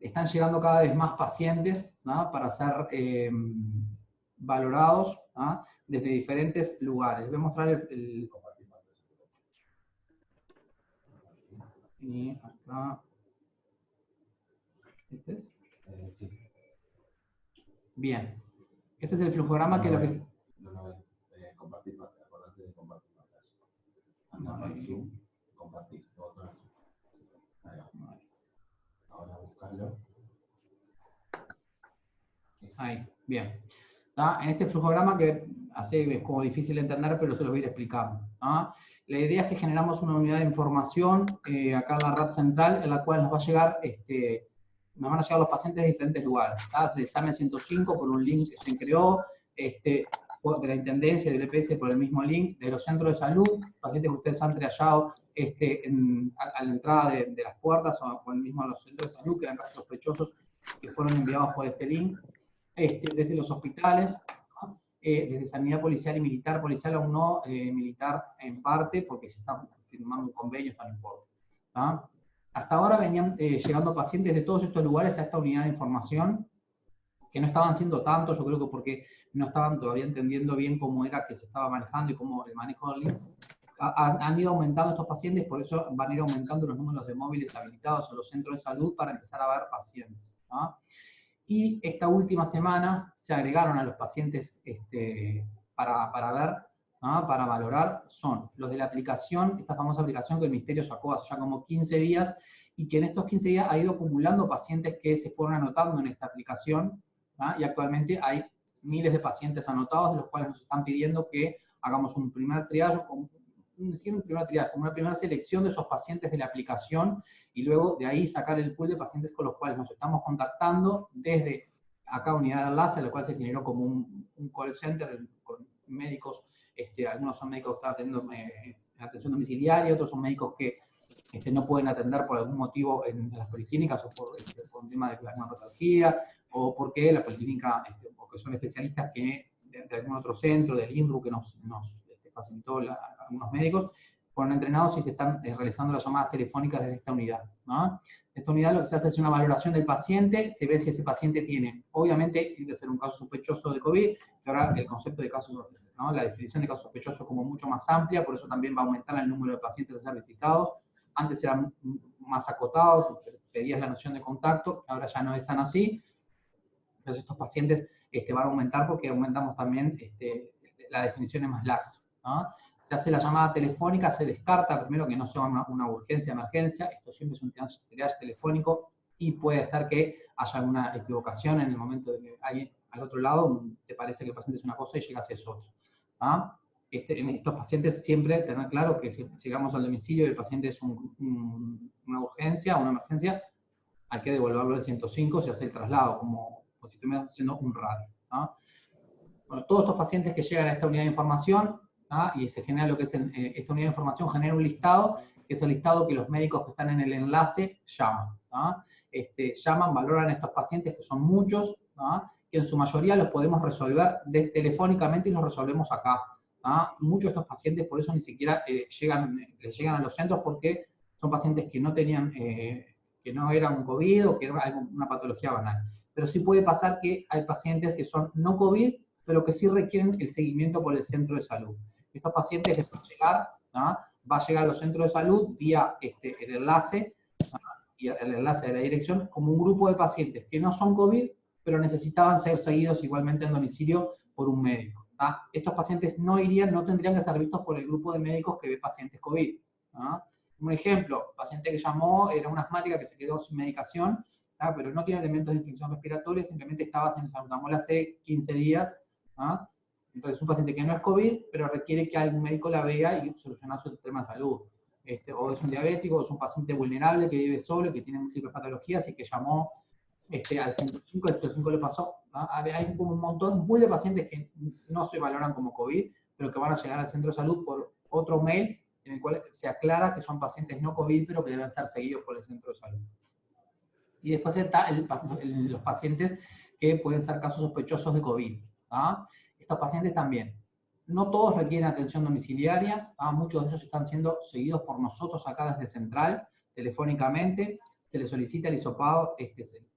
Están llegando cada vez más pacientes, ¿no?, para ser valorados, ¿no?, desde diferentes lugares. Voy a mostrar el y acá. ¿Este es? Sí. Bien. Este es el flujograma que lo que... Compartir pantalla. Acordate de compartir pantalla. Anda para el Zoom. Compartir. Botón azul. Ahí va. Ahora buscarlo. Ahí, bien. ¿Tá? En este flujograma que es como difícil de entender, pero se lo voy a ir explicando. ¿Tá? La idea es que generamos una unidad de información acá en la red central, en la cual nos va a llegar, nos van a llegar los pacientes de diferentes lugares. ¿Tá? Del examen 105 por un link que se creó, de la Intendencia, del EPS por el mismo link, de los centros de salud, pacientes que ustedes han triallado a la entrada de las puertas o el mismo a los centros de salud, que eran casos sospechosos que fueron enviados por este link. Desde los hospitales, ¿no?, desde sanidad policial y militar, policial aún no, militar en parte, porque se está firmando un convenio, está no importa. ¿No? Hasta ahora venían llegando pacientes de todos estos lugares a esta unidad de información, que no estaban siendo tantos, yo creo que porque no estaban todavía entendiendo bien cómo era que se estaba manejando y cómo el manejo del link. Han ido aumentando estos pacientes, por eso van a ir aumentando los números de móviles habilitados en los centros de salud para empezar a ver pacientes. ¿No? Y esta última semana se agregaron a los pacientes para ver, ¿no?, para valorar, son los de la aplicación, esta famosa aplicación que el Ministerio sacó hace ya como 15 días, y que en estos 15 días ha ido acumulando pacientes que se fueron anotando en esta aplicación, ¿no?, y actualmente hay miles de pacientes anotados, de los cuales nos están pidiendo que hagamos un primer triage, como una primera selección de esos pacientes de la aplicación, y luego de ahí sacar el pool de pacientes con los cuales nos estamos contactando desde acá unidad de enlace, la cual se generó como un call center con médicos, algunos son médicos que están atendiendo atención domiciliaria, otros son médicos que no pueden atender por algún motivo en las policlínicas, o por un tema de alguna patología, o porque la policlínica, porque son especialistas que de algún otro centro, del INRU, que nos facilitó algunos médicos, fueron entrenados y se están realizando las llamadas telefónicas desde esta unidad, ¿no? Esta unidad lo que se hace es una valoración del paciente, se ve si ese paciente tiene, obviamente tiene que ser un caso sospechoso de COVID, que ahora el concepto de caso, ¿no?, la definición de caso sospechoso es como mucho más amplia, por eso también va a aumentar el número de pacientes a ser visitados. Antes eran más acotados, pedías la noción de contacto, ahora ya no es tan así. Entonces estos pacientes van a aumentar porque aumentamos también la definición es más laxa, ¿no? Se hace la llamada telefónica, se descarta primero que no sea una urgencia, emergencia, esto siempre es un triage telefónico, y puede ser que haya alguna equivocación en el momento de que alguien al otro lado te parece que el paciente es una cosa y llega hacia otro. ¿Ah? En estos pacientes siempre tener claro que si llegamos al domicilio y el paciente es una urgencia, una emergencia, hay que devolverlo al 105, se hace el traslado, como si estuviéramos haciendo un radio. ¿Ah? Bueno, todos estos pacientes que llegan a esta unidad de información, ¿ah?, y se genera lo que es esta unidad de información, genera un listado, que es el listado que los médicos que están en el enlace llaman. ¿Ah? Llaman, valoran a estos pacientes, que son muchos, ¿ah?, que en su mayoría los podemos resolver telefónicamente y los resolvemos acá. ¿Ah? Muchos de estos pacientes por eso ni siquiera les llegan a los centros, porque son pacientes que no tenían, que no eran COVID o que era una patología banal. Pero sí puede pasar que hay pacientes que son no COVID, pero que sí requieren el seguimiento por el centro de salud. Estos pacientes les va a llegar, ¿no?, va a llegar a los centros de salud vía el enlace, ¿no?, y el enlace de la dirección, como un grupo de pacientes que no son COVID, pero necesitaban ser seguidos igualmente en domicilio por un médico. ¿No? Estos pacientes no tendrían que ser vistos por el grupo de médicos que ve pacientes COVID. ¿No? Un ejemplo, paciente que llamó, era una asmática que se quedó sin medicación, ¿no?, pero no tiene elementos de infección respiratoria, simplemente estaba sin salbutamol hace 15 días. ¿No? Entonces, un paciente que no es COVID, pero requiere que algún médico la vea y solucionar su tema de salud. O es un diabético, o es un paciente vulnerable que vive solo, que tiene múltiples patologías y que llamó al 105, el 105 le pasó. ¿No? Hay como un montón muy de pacientes que no se valoran como COVID, pero que van a llegar al centro de salud por otro mail en el cual se aclara que son pacientes no COVID, pero que deben ser seguidos por el centro de salud. Y después está los pacientes que pueden ser casos sospechosos de COVID. ¿Ah? Estos pacientes también. No todos requieren atención domiciliaria, ¿ah? Muchos de ellos están siendo seguidos por nosotros acá desde Central. telefónicamente, se les solicita el hisopado, se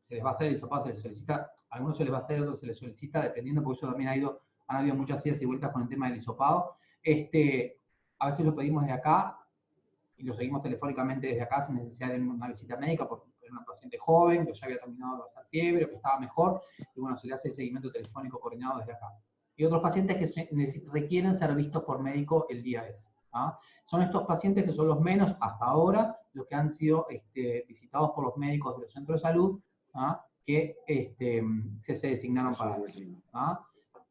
les va a hacer el hisopado, se les solicita, a algunos se les va a hacer, otros se les solicita, dependiendo, porque eso también han habido muchas idas y vueltas con el tema del hisopado. A veces lo pedimos desde acá y lo seguimos telefónicamente desde acá sin necesidad de una visita médica, porque era una paciente joven, que ya había terminado de pasar fiebre, que estaba mejor, y bueno, se le hace el seguimiento telefónico coordinado desde acá. Y otros pacientes que requieren ser vistos por médico el día ese. Son estos pacientes que son los menos, hasta ahora, los que han sido visitados por los médicos de los centros de salud, que se designaron para eso.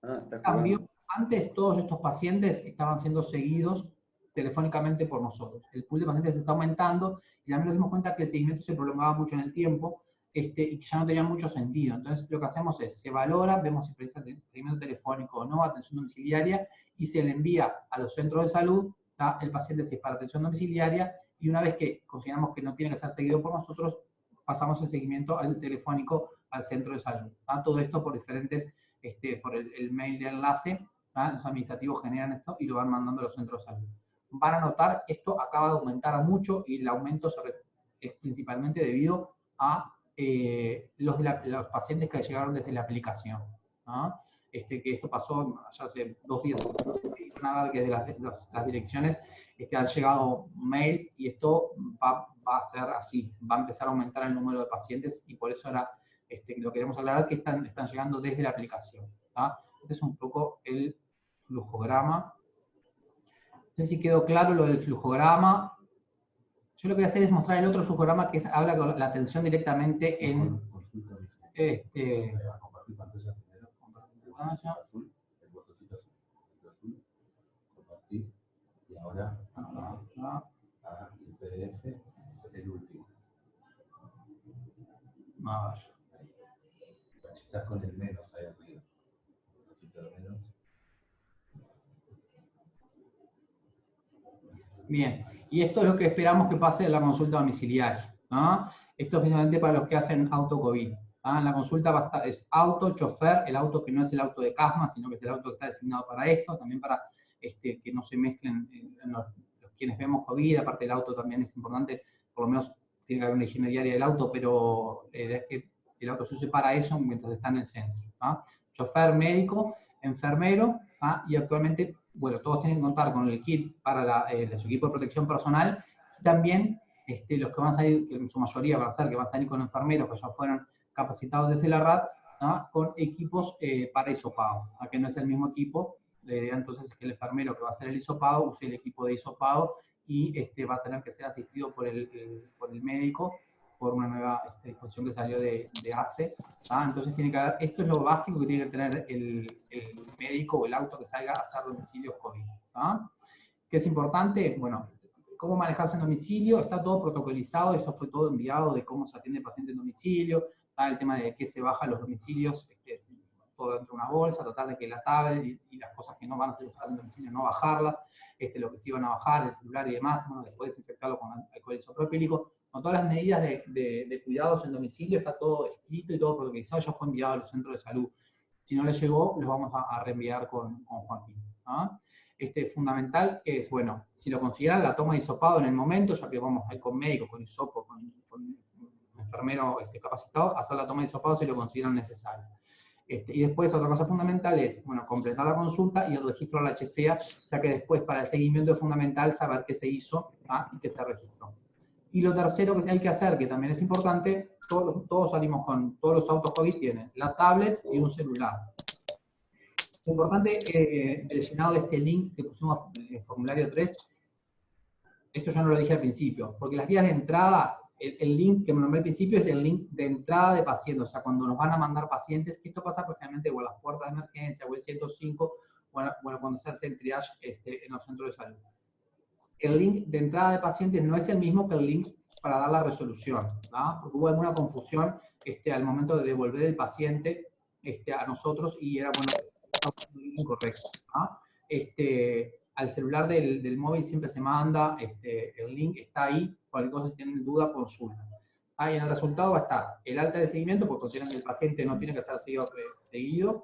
En cambio, antes todos estos pacientes estaban siendo seguidos telefónicamente por nosotros. El pool de pacientes se está aumentando y también nos dimos cuenta que el seguimiento se prolongaba mucho en el tiempo y que ya no tenía mucho sentido. Entonces lo que hacemos es, se valora, vemos si precisa seguimiento telefónico o no, atención domiciliaria, y se le envía a los centros de salud el paciente si es para atención domiciliaria, y una vez que consideramos que no tiene que ser seguido por nosotros, pasamos el seguimiento al telefónico al centro de salud. Todo esto por diferentes, por el mail de enlace, los administrativos generan esto y lo van mandando a los centros de salud. Van a notar que esto acaba de aumentar mucho y el aumento es principalmente debido a los pacientes que llegaron desde la aplicación. Que esto pasó ya hace 2 días, nada, que de las direcciones han llegado mails y esto va a ser así, va a empezar a aumentar el número de pacientes y por eso ahora lo queremos aclarar que están llegando desde la aplicación. Este es un poco el flujograma. No sé si quedó claro lo del flujograma. Yo lo que voy a hacer es mostrar el otro flujograma que habla con la atención directamente en... Compartir pantalla primero. Azul, el botoncito azul. Compartir. Y ahora el PDF, el último. A ver. Ahí. Si estás con el menos ahí arriba. El botoncito de menos. Bien, y esto es lo que esperamos que pase en la consulta domiciliaria. Esto es finalmente para los que hacen auto-COVID. La consulta va a estar, es auto, chofer, el auto que no es el auto de CASMA, sino que es el auto que está designado para esto, también para que no se mezclen los quienes vemos COVID, aparte el auto también es importante, por lo menos tiene que haber una higiene diaria del auto, pero la idea es que el auto se use para eso mientras está en el centro. Chofer, médico, enfermero, y actualmente, bueno, todos tienen que contar con el kit para su equipo de protección personal, y también los que van a salir, que en su mayoría van a ser que van a salir con enfermeros que ya fueron capacitados desde la RAT, con equipos para hisopado, que no es el mismo equipo. La idea entonces es que el enfermero que va a hacer el hisopado use el equipo de hisopado y va a tener que ser asistido por el médico por una nueva disposición que salió de ACE. Entonces tiene que haber, esto es lo básico que tiene que tener el médico o el auto que salga a hacer domicilios COVID. ¿Qué es importante? Bueno, cómo manejarse en domicilio, está todo protocolizado, eso fue todo enviado de cómo se atiende el paciente en domicilio, el tema de qué se baja los domicilios, todo dentro de una bolsa, tratar de que la tablet y las cosas que no van a ser usadas en domicilio, no bajarlas, lo que sí van a bajar, el celular y demás, bueno, después desinfectarlo con alcohol isopropílico. Con todas las medidas de cuidados en domicilio, está todo escrito y todo protocolizado, ya fue enviado a los centros de salud. Si no les llegó, los vamos a reenviar con Joaquín. Fundamental es, bueno, si lo consideran, la toma de hisopado en el momento, ya que vamos a ir con médicos, con hisopo, con enfermero capacitado, hacer la toma de hisopado si lo consideran necesario. Y después otra cosa fundamental es, bueno, completar la consulta y el registro a la HCA, ya que después para el seguimiento es fundamental saber qué se hizo y qué se registró. Y lo tercero que hay que hacer, que también es importante, todos salimos con, todos los autos COVID tienen la tablet y un celular. Es importante el llenado de este link que pusimos en el formulario 3, esto yo no lo dije al principio, porque las guías de entrada, el link que me nombré al principio es el link de entrada de pacientes, o sea, cuando nos van a mandar pacientes, esto pasa generalmente o a las puertas de emergencia, o el 105, bueno, cuando se hace el triage en los centros de salud. El link de entrada de pacientes no es el mismo que el link para dar la resolución, porque hubo alguna confusión al momento de devolver el paciente a nosotros y era, bueno, incorrecto. Al celular del móvil siempre se manda, el link está ahí, cualquier cosa si tienen duda, consulta. Y en el resultado va a estar el alta de seguimiento, porque consideran que el paciente no tiene que ser seguido,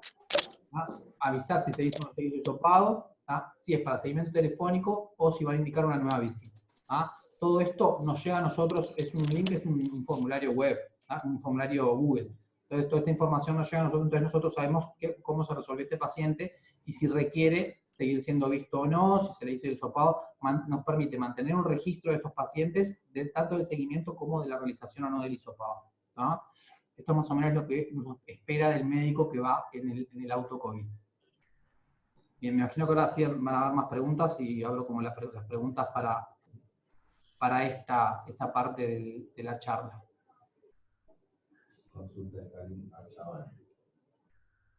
avisar si se hizo o no se hizo hisopado, si es para seguimiento telefónico o si van a indicar una nueva visita. todo esto nos llega a nosotros, es un link, es un formulario web, un formulario Google. Entonces, toda esta información nos llega a nosotros, entonces nosotros sabemos cómo se resolvió este paciente y si requiere seguir siendo visto o no, si se le hizo el hisopado, nos permite mantener un registro de estos pacientes, tanto del seguimiento como de la realización o no del hisopado. ¿No? Esto más o menos es lo que nos espera del médico que va en el auto COVID. Bien, me imagino que ahora sí van a haber más preguntas y abro como las preguntas para esta parte de la charla. Consulta de Karim Achaval.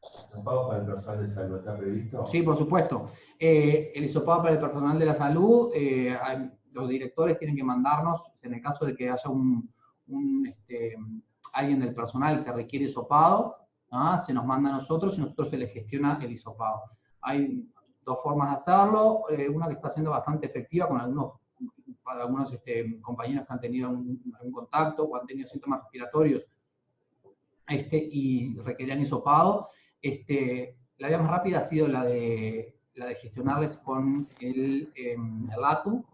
¿Hisopado para el personal de salud está previsto? Sí, por supuesto. El hisopado para el personal de la salud, los directores tienen que mandarnos, en el caso de que haya alguien del personal que requiere hisopado, ¿no? Se nos manda a nosotros y nosotros se le gestiona el hisopado. Hay dos formas de hacerlo, una que está siendo bastante efectiva con algunos compañeros que han tenido algún contacto o han tenido síntomas respiratorios y requerían hisopado. La vía más rápida ha sido la de gestionarles con el ATU,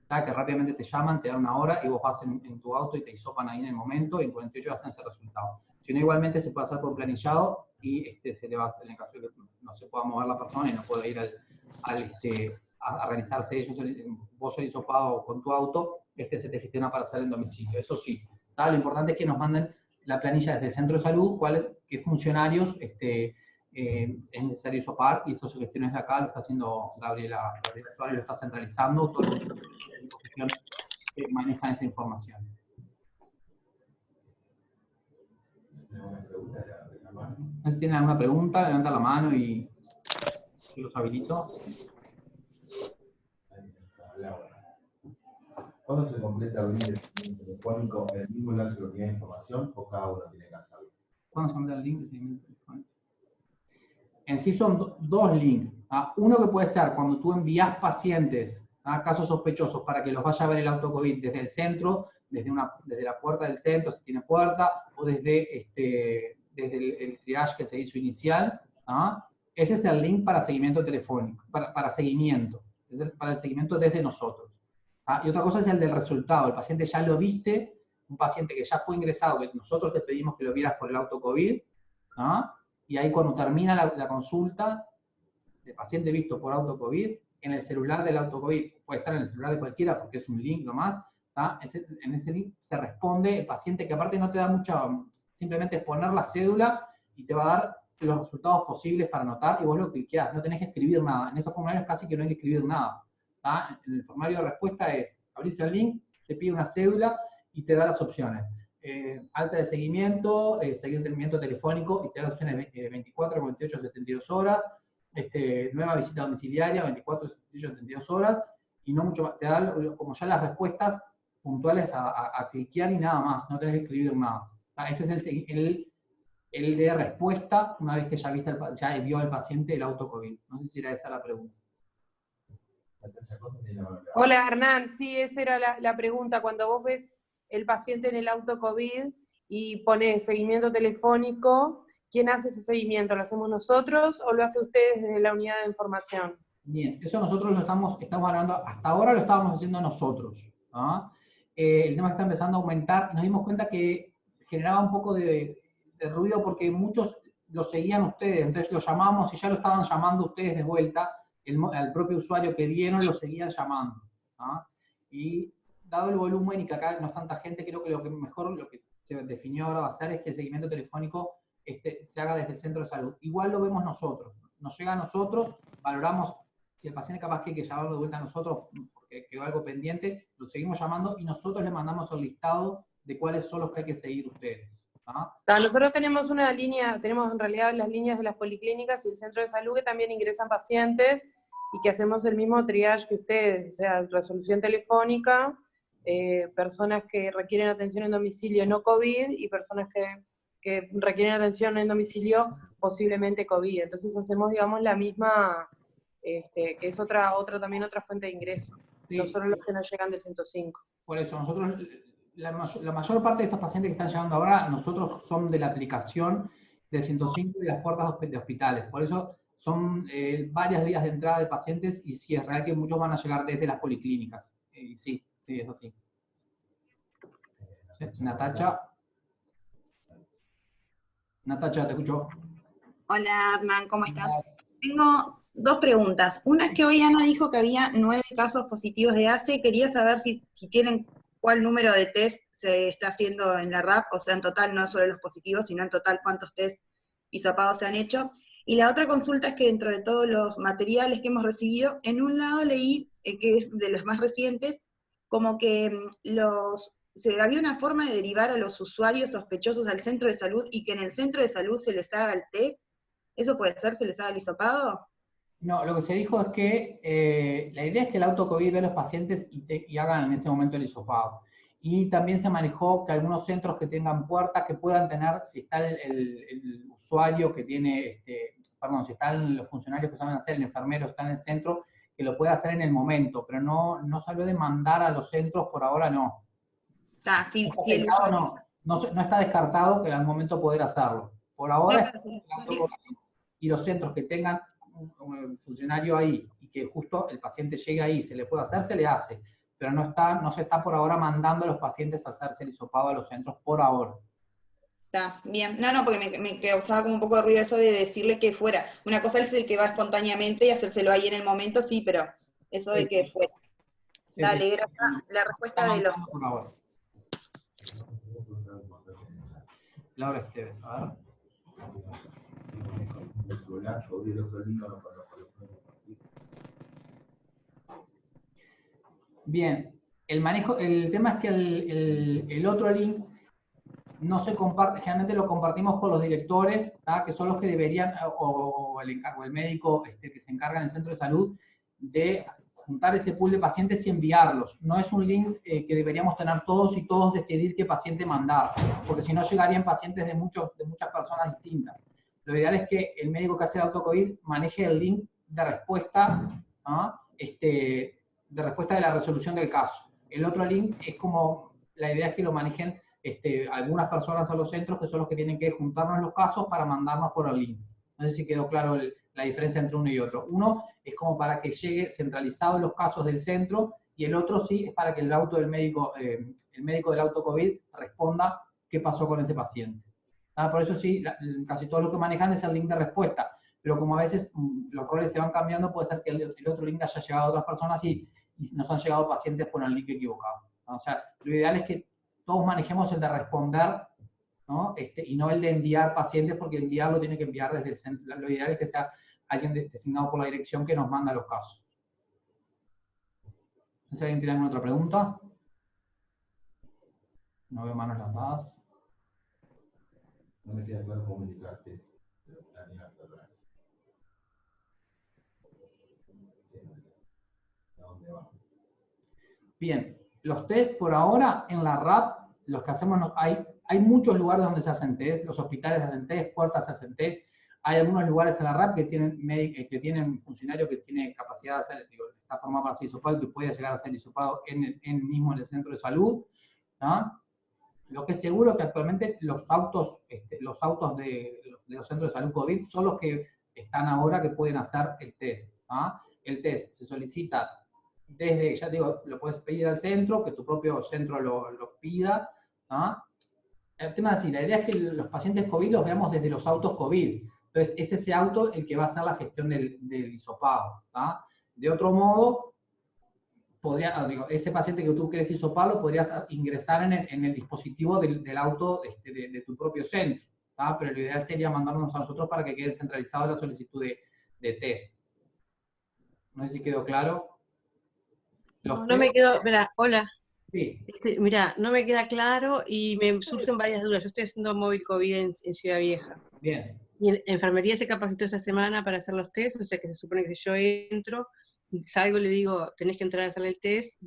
que rápidamente te llaman, te dan una hora y vos vas en tu auto y te hisopan ahí en el momento y en 48 horas tenés el resultado. Si no, igualmente se puede hacer por planillado y se le va a hacer en el caso de que no se pueda mover la persona y no pueda ir a realizarse ellos, vos el hisopado con tu auto, se te gestiona para hacer en domicilio. Eso sí, lo importante es que nos manden la planilla desde el centro de salud, qué funcionarios es necesario hisopar, y eso se gestiona desde acá, lo está haciendo Gabriela Suárez, lo está centralizando, todos los que manejan esta información. Si tienen alguna pregunta, levanta la mano y yo los habilito. ¿Cuándo se completa el link de seguimiento telefónico? ¿El mismo enlace de la unidad de información o cada uno tiene que hacerlo? ¿Cuándo se completa el link de seguimiento telefónico? En sí son dos links. Uno que puede ser cuando tú envías pacientes a casos sospechosos para que los vaya a ver el auto COVID desde el centro, desde la puerta del centro, si tiene puerta, o desde el triage que se hizo inicial. Ese es el link para seguimiento telefónico, para seguimiento. Es para el seguimiento desde nosotros. Y otra cosa es el del resultado. El paciente ya lo viste, un paciente que ya fue ingresado, que nosotros te pedimos que lo vieras por el auto COVID, y ahí cuando termina la consulta, el paciente visto por auto COVID, en el celular del auto COVID, puede estar en el celular de cualquiera porque es un link nomás, en ese link se responde el paciente, que aparte no te da mucho, simplemente es poner la cédula y te va a dar los resultados posibles para anotar, y vos lo que quieras, no tenés que escribir nada. En estos formularios casi que no hay que escribir nada. En el formulario de respuesta es, abrís el link, te pide una cédula y te da las opciones. Alta de seguimiento, seguimiento telefónico, y te da las opciones 24, 48, 72 horas, nueva visita domiciliaria, 24, 78, 72 horas, y no mucho más. Te da como ya las respuestas puntuales a cliquear y nada más, no tenés que escribir nada. Ese es el de respuesta una vez que ya vio al paciente el auto COVID. No sé si era esa la pregunta. Hola Hernán, sí, esa era la pregunta. Cuando vos ves el paciente en el auto COVID y pones seguimiento telefónico, ¿quién hace ese seguimiento? ¿Lo hacemos nosotros o lo hace ustedes desde la unidad de información? Bien, eso nosotros lo estamos hablando, hasta ahora lo estábamos haciendo nosotros. El tema está empezando a aumentar, nos dimos cuenta que generaba un poco de ruido porque muchos lo seguían ustedes, entonces lo llamamos y ya lo estaban llamando ustedes de vuelta, al propio usuario que dieron lo seguían llamando. Y dado el volumen y que acá no es tanta gente, creo que lo que se definió ahora va a ser es que el seguimiento telefónico se haga desde el centro de salud. Igual lo vemos nosotros, nos llega a nosotros, valoramos si el paciente capaz que llamarlo de vuelta a nosotros porque quedó algo pendiente, lo seguimos llamando y nosotros le mandamos el listado de cuáles son los que hay que seguir ustedes. Nosotros tenemos una línea, tenemos en realidad las líneas de las policlínicas y el centro de salud que también ingresan pacientes y que hacemos el mismo triage que ustedes, o sea, resolución telefónica, personas que requieren atención en domicilio no COVID y personas que requieren atención en domicilio posiblemente COVID. Entonces hacemos, digamos, la misma, que es también otra fuente de ingreso, sí. No solo los que nos llegan del 105. Por eso, nosotros... La mayor parte de estos pacientes que están llegando ahora, nosotros son de la aplicación del 105 y las puertas de hospitales. Por eso son varias vías de entrada de pacientes y sí, es real que muchos van a llegar desde las policlínicas. Sí, Sí, es así. Natacha. Natacha, te escucho. Hola Hernán, ¿cómo estás? Tengo dos preguntas. Una es que hoy Ana dijo que había 9 casos positivos de ACE. Quería saber si tienen cuál número de test se está haciendo en la RAP, o sea, en total, no solo los positivos, sino en total cuántos test hisopados se han hecho. Y la otra consulta es que dentro de todos los materiales que hemos recibido, en un lado leí, que es de los más recientes, como que había una forma de derivar a los usuarios sospechosos al centro de salud y que en el centro de salud se les haga el test. ¿Eso puede ser? ¿Se les haga el hisopado? No, lo que se dijo es que la idea es que el autocovid ve a los pacientes y hagan en ese momento el hisopado. Y también se manejó que algunos centros que tengan puertas que puedan tener, si está el usuario que tiene, si están los funcionarios que saben hacer, el enfermero está en el centro, que lo pueda hacer en el momento, pero no salió de mandar a los centros por ahora, no. No está descartado que en algún momento poder hacerlo. Por ahora, y los centros que tengan un funcionario ahí y que justo el paciente llegue ahí, se le puede hacer, se le hace. Pero no se está por ahora mandando a los pacientes a hacerse el hisopado a los centros por ahora. Está bien. No, porque me causaba como un poco de ruido eso de decirle que fuera. Una cosa es el que va espontáneamente y hacérselo ahí en el momento, sí, pero eso de que fuera. Sí, dale, sí. Gracias. La respuesta de los... Por ahora. Laura Esteves, a ver. Bien, el tema es que el otro link no se comparte, generalmente lo compartimos con los directores, ¿tá? Que son los que deberían, o el médico que se encarga en el centro de salud, de juntar ese pool de pacientes y enviarlos. No es un link que deberíamos tener todos y todos decidir qué paciente mandar, porque si no llegarían pacientes de muchas personas distintas. Lo ideal es que el médico que hace el autocovid maneje el link de respuesta, ¿no? De respuesta de la resolución del caso. El otro link es como, la idea es que lo manejen algunas personas a los centros que son los que tienen que juntarnos los casos para mandarnos por el link. No sé si quedó claro la diferencia entre uno y otro. Uno es como para que llegue centralizado los casos del centro y el otro sí es para que el médico del autocovid responda qué pasó con ese paciente. Por eso sí, casi todo lo que manejan es el link de respuesta, pero como a veces los roles se van cambiando, puede ser que el otro link haya llegado a otras personas y nos han llegado pacientes por el link equivocado. O sea, lo ideal es que todos manejemos el de responder, ¿no? Y no el de enviar pacientes, porque enviarlo tiene que enviar desde el centro. Lo ideal es que sea alguien designado por la dirección que nos manda los casos. No sé si alguien tiene alguna otra pregunta. No veo manos levantadas. No me queda claro cómo indicar test, pero también hasta atrás. ¿A dónde va? Bien, los test por ahora en la RAP, los que hacemos, hay muchos lugares donde se hacen test, los hospitales hacen test, puertas se hacen test, hay algunos lugares en la RAP que tienen funcionarios que tienen capacidad de hacer, está formado para hacer hisopado y que puede llegar a ser hisopado mismo en el centro de salud, ¿no? Lo que es seguro es que actualmente los autos de los centros de salud COVID son los que están ahora que pueden hacer el test, ¿no? El test se solicita desde, ya digo, lo puedes pedir al centro, que tu propio centro lo pida, ¿no? El tema es así, la idea es que los pacientes COVID los veamos desde los autos COVID. Entonces, es ese auto el que va a hacer la gestión del hisopado, ¿no? De otro modo, ese paciente que tú quieres hisopar lo podrías ingresar en el dispositivo del auto de tu propio centro, ¿tá? Pero lo ideal sería mandarnos a nosotros para que quede centralizado la solicitud de test. No sé si quedó claro. No me quedó, mira, hola. Sí. Mira, no me queda claro y me surgen varias dudas. Yo estoy haciendo móvil COVID en Ciudad Vieja. Bien. Y en enfermería se capacitó esta semana para hacer los test, o sea que se supone que si yo entro, salgo y le digo, tenés que entrar a hacer el test,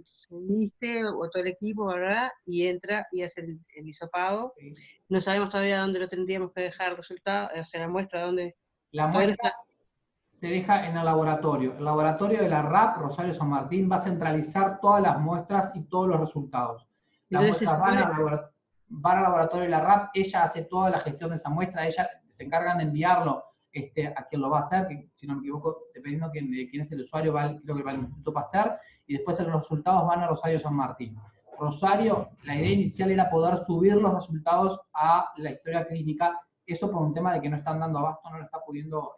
se uniste, o todo el equipo, ¿verdad? Y entra y hace el hisopado. Sí. No sabemos todavía dónde lo tendríamos que dejar el resultado, o sea, la muestra dónde... La muestra se deja en el laboratorio. El laboratorio de la RAP, Rosario San Martín, va a centralizar todas las muestras y todos los resultados. Las muestras van al laboratorio de la RAP, ella hace toda la gestión de esa muestra, ella se encargan de enviarlo a quien lo va a hacer, que, si no me equivoco, dependiendo de quién es el usuario, creo que va al Instituto Pasteur, y después los resultados van a Rosario San Martín. Rosario, la idea inicial era poder subir los resultados a la historia clínica, eso por un tema de que no están dando abasto, no lo está pudiendo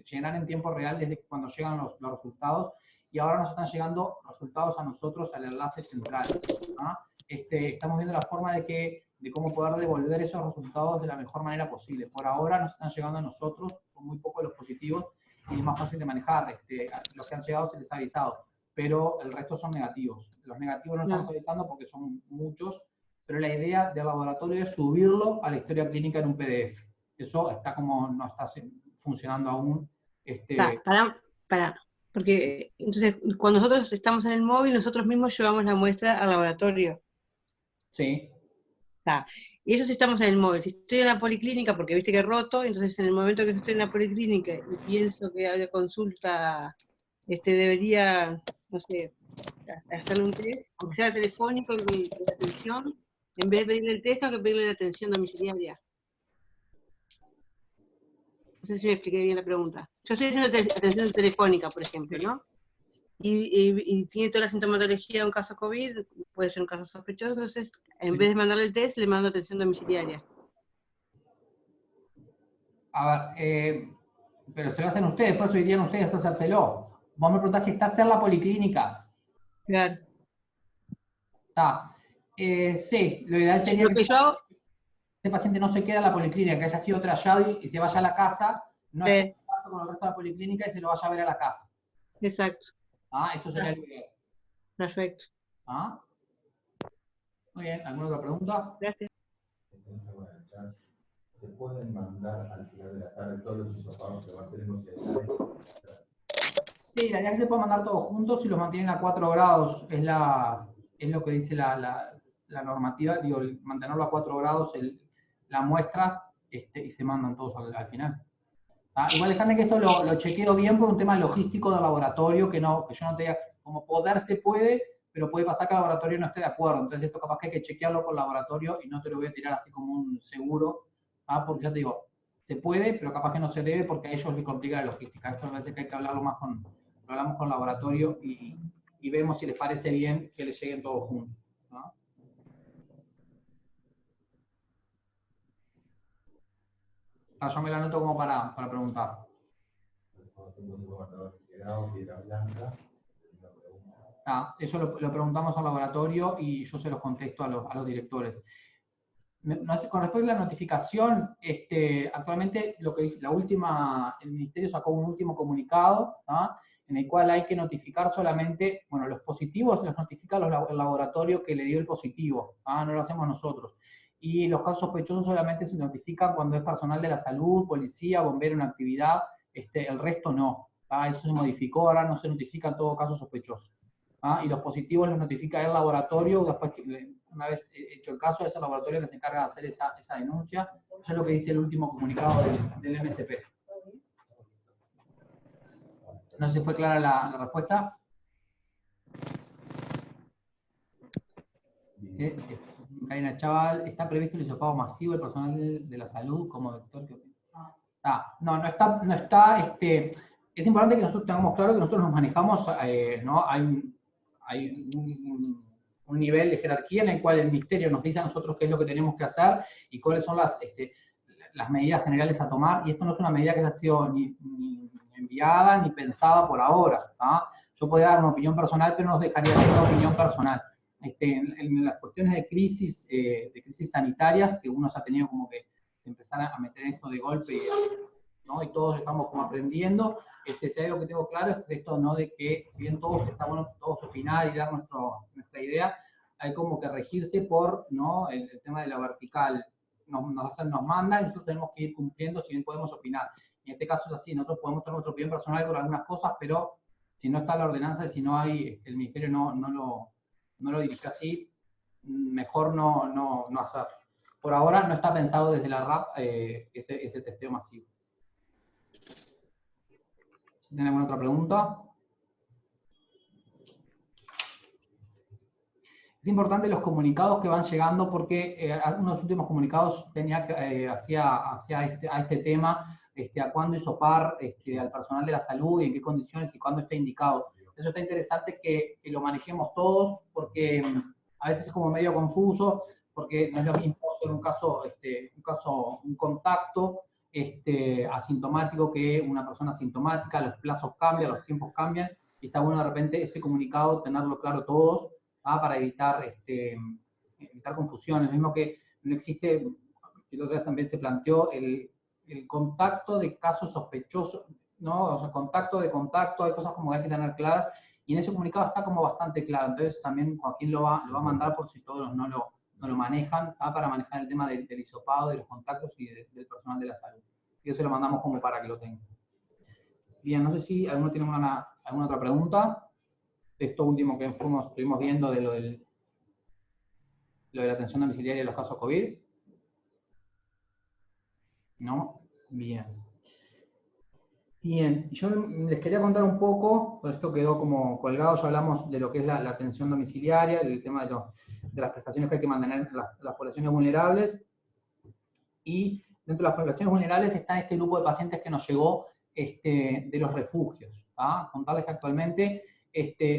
llenar en tiempo real desde cuando llegan los resultados, y ahora nos están llegando resultados a nosotros al enlace central. ¿Ah? Estamos viendo la forma de cómo poder devolver esos resultados de la mejor manera posible. Por ahora nos están llegando a nosotros, son muy pocos los positivos y es más fácil de manejar. Los que han llegado se les ha avisado, pero el resto son negativos. Los negativos no estamos avisando porque son muchos, pero la idea del laboratorio es subirlo a la historia clínica en un PDF. Eso está como no está funcionando aún. Para. Porque entonces, cuando nosotros estamos en el móvil, nosotros mismos llevamos la muestra al laboratorio. Sí. Y eso si estamos en el móvil. Si estoy en la policlínica, porque viste que he roto, entonces en el momento que estoy en la policlínica y pienso que la consulta debería, no sé, hacerle un test, aunque sea telefónico y de atención, en vez de pedirle el test, tengo que pedirle la atención domiciliaria. No sé si me expliqué bien la pregunta. Yo estoy haciendo atención telefónica, por ejemplo, ¿no? Y tiene toda la sintomatología de un caso COVID, puede ser un caso sospechoso, entonces en vez de mandarle el test, le mando atención domiciliaria. A ver, pero se lo hacen ustedes, por eso irían ustedes a hacérselo. Vos me preguntás si está cerca la policlínica. Claro. Está. Sí, lo ideal sería que este paciente no se quede en la policlínica, que haya sido trasladado y se vaya a la casa, no esté en contacto con el resto de la policlínica y se lo vaya a ver a la casa. Exacto. Eso sería lo ideal. Perfecto. Muy bien, ¿alguna otra pregunta? Gracias. ¿Se pueden mandar al final de la tarde todos los hisopados que mantenemos en Sí, la idea es que se puede mandar todos juntos si los mantienen a 4 grados, es lo que dice la normativa, digo, mantenerlo a 4 grados la muestra y se mandan todos al final. Igual déjame que esto lo chequeo bien por un tema logístico del laboratorio, que yo no te diga, como poder se puede, pero puede pasar que el laboratorio no esté de acuerdo, entonces esto capaz que hay que chequearlo con el laboratorio y no te lo voy a tirar así como un seguro, porque ya te digo, se puede, pero capaz que no se debe porque a ellos les complica la logística. Esto me parece que hay que hablarlo más hablamos con el laboratorio y vemos si les parece bien que les lleguen todos juntos. ¿No? Yo me la anoto como para preguntar. Eso lo preguntamos al laboratorio y yo se los contesto a los directores. Con respecto a la notificación, actualmente el Ministerio sacó un último comunicado, en el cual hay que notificar solamente, bueno, los positivos los notifica el laboratorio que le dio el positivo, no lo hacemos nosotros. Y los casos sospechosos solamente se notifican cuando es personal de la salud, policía, bombero en actividad, el resto no. Eso se modificó, ahora no se notifica en todo caso sospechoso. Y los positivos los notifica el laboratorio, después que una vez hecho el caso, es el laboratorio que se encarga de hacer esa denuncia. Eso es lo que dice el último comunicado del MSP. No sé si fue clara la respuesta. Karina Chaval, ¿está previsto el hisopado masivo del personal de la salud como vector? No está. Es importante que nosotros tengamos claro que nosotros nos manejamos, ¿no? Hay un nivel de jerarquía en el cual el Ministerio nos dice a nosotros qué es lo que tenemos que hacer y cuáles son las medidas generales a tomar, y esto no es una medida que haya sido ni enviada ni pensada por ahora. Yo podría dar una opinión personal, pero no os dejaría dar una opinión personal. En las cuestiones de crisis sanitarias, que uno se ha tenido como que empezar a meter esto de golpe, ¿no? Y todos estamos como aprendiendo. Si hay algo que tengo claro es que esto, ¿no? De que si bien todos está bueno todos opinar y dar nuestra idea, hay como que regirse por, ¿no? el tema de la vertical. Nos manda y nosotros tenemos que ir cumpliendo si bien podemos opinar. En este caso es así, nosotros podemos tener nuestra opinión personal con algunas cosas, pero si no está la ordenanza y si no hay, el Ministerio no lo dirige así, mejor no hacerlo. Por ahora no está pensado desde la RAP ese testeo masivo. ¿Tienen alguna otra pregunta? Es importante los comunicados que van llegando porque unos últimos comunicados tenía hacia este tema a cuándo hisopar al personal de la salud y en qué condiciones y cuándo está indicado. Eso está interesante que lo manejemos todos, porque a veces es como medio confuso, porque no es lo mismo ser un contacto asintomático que una persona asintomática, los plazos cambian, los tiempos cambian, y está bueno de repente ese comunicado tenerlo claro todos, para evitar confusiones. Mismo que no existe, el otro día también se planteó el contacto de casos sospechosos, ¿no? O sea, contacto de contacto, hay cosas como que hay que tener claras, y en ese comunicado está como bastante claro. Entonces también Joaquín lo va a mandar por si todos no lo manejan, para manejar el tema del hisopado, de los contactos y del personal de la salud. Y eso lo mandamos como para que lo tengan. Bien, no sé si alguno tiene alguna otra pregunta. Esto último que estuvimos viendo de lo de la atención domiciliaria de los casos COVID. ¿No? Bien. Bien, yo les quería contar un poco, por esto quedó como colgado, ya hablamos de lo que es la atención domiciliaria, del tema de las prestaciones que hay que mantener las poblaciones vulnerables, y dentro de las poblaciones vulnerables está este grupo de pacientes que nos llegó de los refugios. Contarles que actualmente